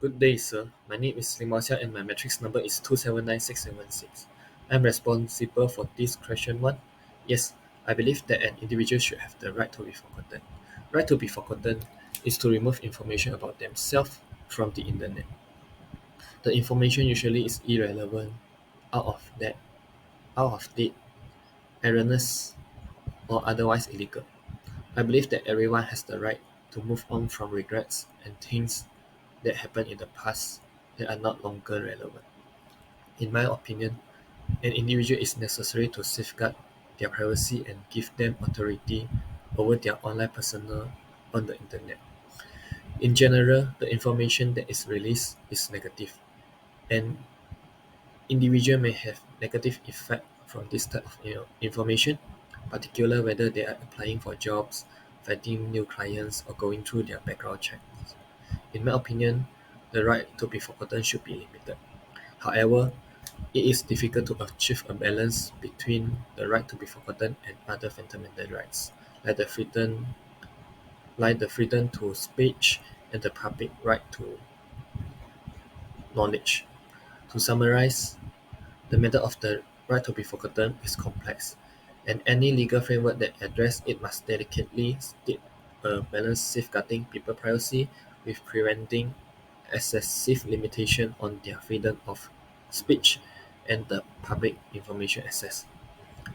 Good day, sir. My name is Limosia and my matrix number is 2796716. I'm responsible for this question one. Yes, I believe that an individual should have the right to be forgotten. Right to be forgotten is to remove information about themselves from the internet. The information usually is irrelevant, out of that, out of date, erroneous, or otherwise illegal. I believe that everyone has the right to move on from regrets and things that happened in the past that are not longer relevant. In my opinion, an individual is necessary to safeguard their privacy and give them authority over their online persona on the internet. In general, the information that is released is negative, and individual may have negative effect from this type of information, particularly whether they are applying for jobs, finding new clients, or going through their background checks. In my opinion, the right to be forgotten should be limited. However, it is difficult to achieve a balance between the right to be forgotten and other fundamental rights, like the freedom to speech and the public right to knowledge. To summarize, the matter of the right to be forgotten is complex, and any legal framework that addresses it must delicately state a balance safeguarding people's privacy with preventing excessive limitation on their freedom of speech and the public information access.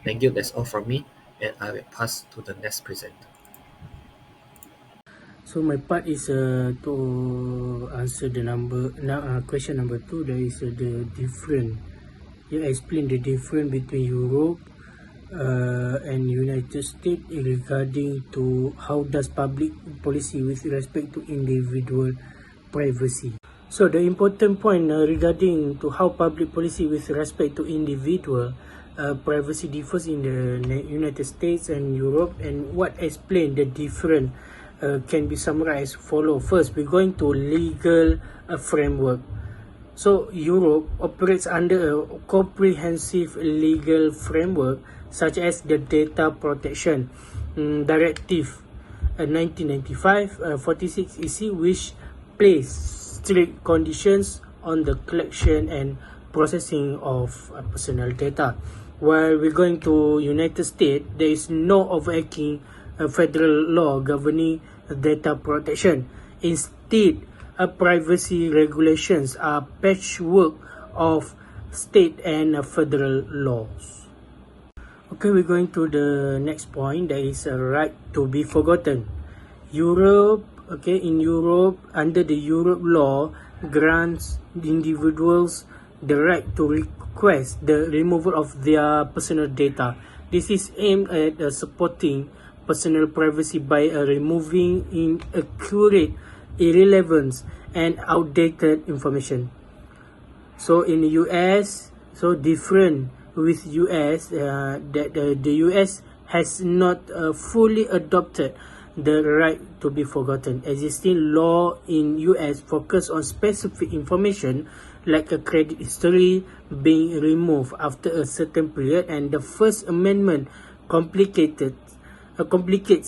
Thank you, that's all from me, and I will pass to the next presenter. So my part is to answer the question number two. There is the difference. You explain the difference between Europe and United States regarding to how does public policy with respect to individual privacy. So the important point regarding to how public policy with respect to individual privacy differs in the United States and Europe, and what explain the difference can be summarized follow. First, we're going to legal framework. So Europe operates under a comprehensive legal framework such as the Data Protection Directive 1995 46 EC, which place strict conditions on the collection and processing of personal data. While we're going to United States, there is no overarching federal law governing data protection. Instead, privacy regulations are patchwork of state and federal laws. Okay, we're going to the next point. There is a right to be forgotten. In Europe, under the Europe law, grants individuals the right to request the removal of their personal data. This is aimed at supporting personal privacy by removing inaccurate, irrelevant, and outdated information. So in the US, so different with US, that the US has not fully adopted the right to be forgotten. Existing law in US focus on specific information like a credit history being removed after a certain period, and the First Amendment complicates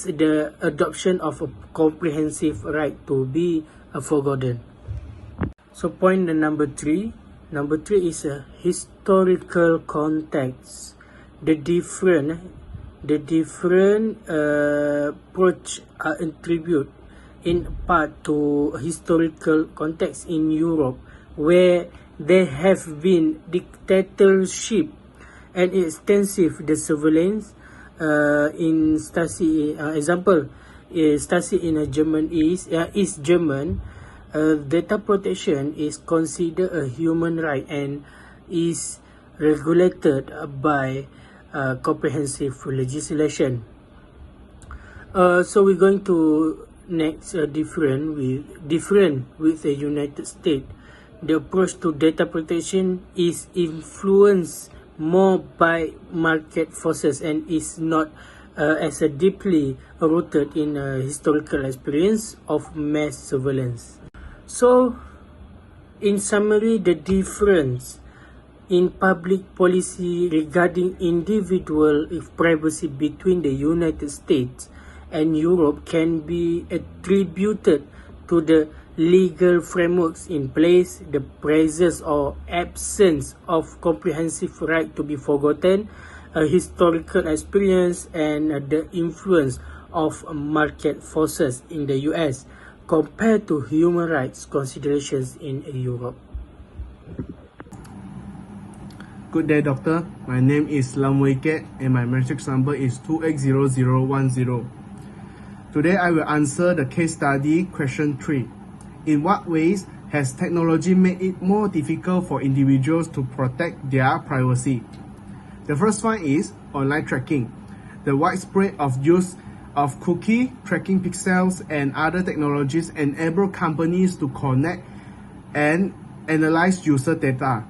the adoption of a comprehensive right to be forgotten. So point number three. Number three is a historical context. The different approach are attributed in part to historical context in Europe, where there have been dictatorship and extensive the surveillance. In Stasi, example, Stasi in East German, data protection is considered a human right and is regulated by comprehensive legislation. So we're going to next different with the United States. The approach to data protection is influenced more by market forces and is not as deeply rooted in historical experience of mass surveillance. So, in summary, the difference in public policy regarding individual privacy between the United States and Europe can be attributed to the legal frameworks in place, the presence or absence of comprehensive right to be forgotten, a historical experience, and the influence of market forces in the US compared to human rights considerations in Europe. Good day, doctor. My name is Lamweke and my matrix number is 280010. Today I will answer the case study question 3. In what ways has technology made it more difficult for individuals to protect their privacy? The first one is online tracking. The widespread of use of cookie, tracking pixels, and other technologies enable companies to connect and analyze user data,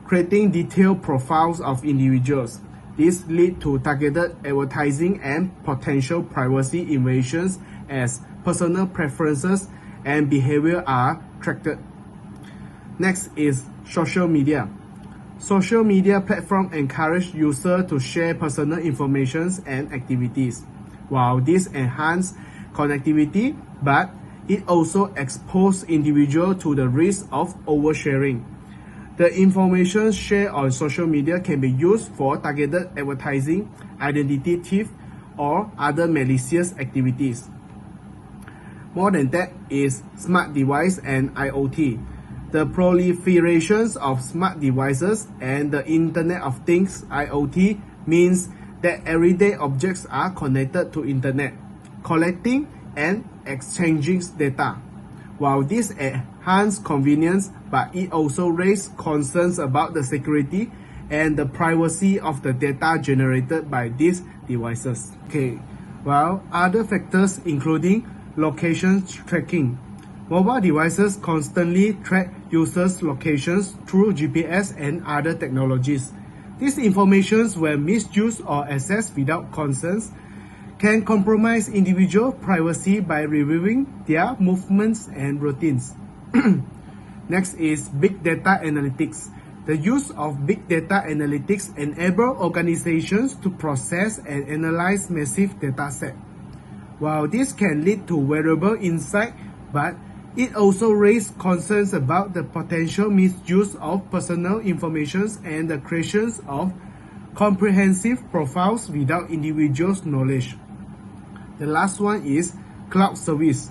creating detailed profiles of individuals. This leads to targeted advertising and potential privacy invasions as personal preferences and behavior are tracked. Next is social media. Social media platforms encourage users to share personal information and activities. While this enhances connectivity, but it also exposes individuals to the risk of oversharing. The information shared on social media can be used for targeted advertising, identity theft, or other malicious activities. More than that is smart device and IoT. The proliferation of smart devices and the Internet of Things (IoT) means that everyday objects are connected to Internet, collecting and exchanging data. While this enhances convenience, but it also raises concerns about the security and the privacy of the data generated by these devices. While other factors including location tracking. Mobile devices constantly track users' locations through GPS and other technologies. These information, when misused or accessed without consent, can compromise individual privacy by reviewing their movements and routines. Next is big data analytics. The use of big data analytics enables organizations to process and analyze massive data sets. While this can lead to valuable insight, but it also raises concerns about the potential misuse of personal information and the creation of comprehensive profiles without individuals' knowledge. The last one is cloud service.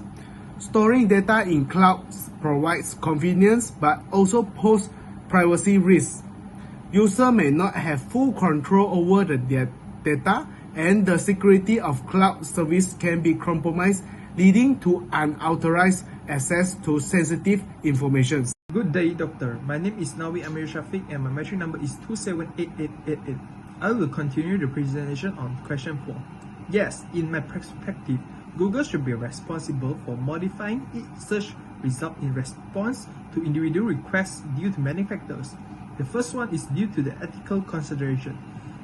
Storing data in clouds provides convenience but also poses privacy risks. Users may not have full control over their data, and the security of cloud service can be compromised, leading to unauthorized access to sensitive information. Good day, doctor. My name is Nawi Amir Shafiq and my metric number is 278888. I will continue the presentation on question 4. Yes, in my perspective, Google should be responsible for modifying its search result in response to individual requests due to many factors. The first one is due to the ethical consideration.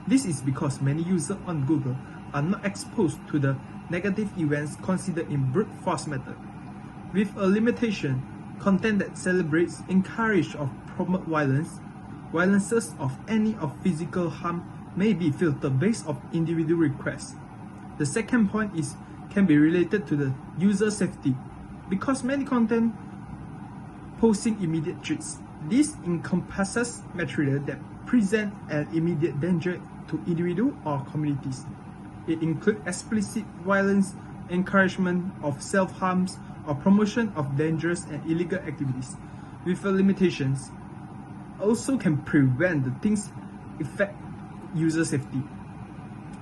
This is because many users on Google are not exposed to the negative events considered in brute force method. With a limitation, content that celebrates, encourages, or promotes violence, violences of any of physical harm may be filtered based on individual requests. The second point can be related to the user safety, because many content posing immediate threats. This encompasses material that present an immediate danger to individuals or communities. It includes explicit violence, encouragement of self-harms, or promotion of dangerous and illegal activities. With limitations, also can prevent the things affect user safety.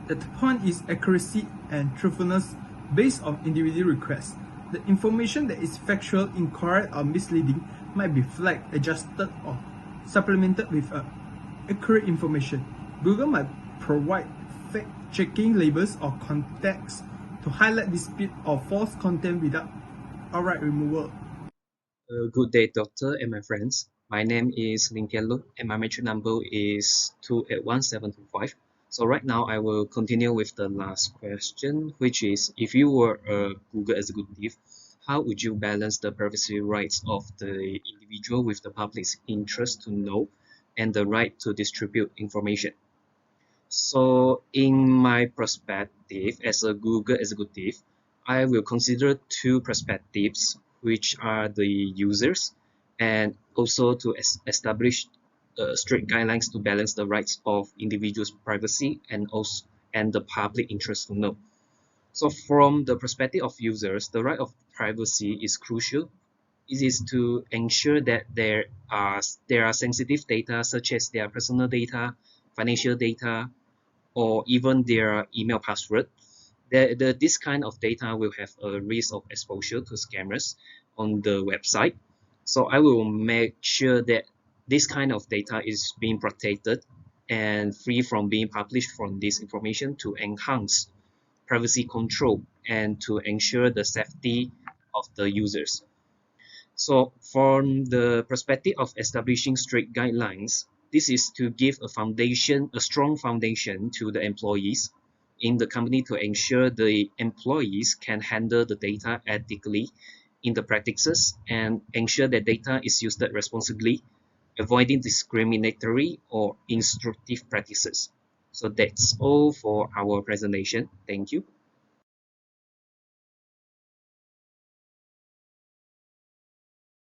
The third point is accuracy and truthfulness based on individual requests. The information that is factual, incorrect, or misleading might be flagged, adjusted, or supplemented with accurate information. Google might provide fact-checking labels or context to highlight dispute or false content without outright removal. Good day, doctor and my friends. My name is Ling Tian Lu, and my metric number is 281725. So right now, I will continue with the last question, which is, if you were a Google executive, how would you balance the privacy rights of the individual with the public's interest to know and the right to distribute information? So in my perspective as a Google executive, I will consider two perspectives which are the users, and also to establish strict guidelines to balance the rights of individuals' privacy and the public interest to know. So from the perspective of users, the right of privacy is crucial. It is to ensure that there are sensitive data such as their personal data, financial data, or even their email password. This kind of data will have a risk of exposure to scammers on the website. So I will make sure that this kind of data is being protected and free from being published from this information to enhance privacy control and to ensure the safety of the users. So from the perspective of establishing strict guidelines, this is to give a strong foundation to the employees in the company to ensure the employees can handle the data ethically in the practices and ensure that data is used responsibly, avoiding discriminatory or instructive practices. So that's all for our presentation. Thank you.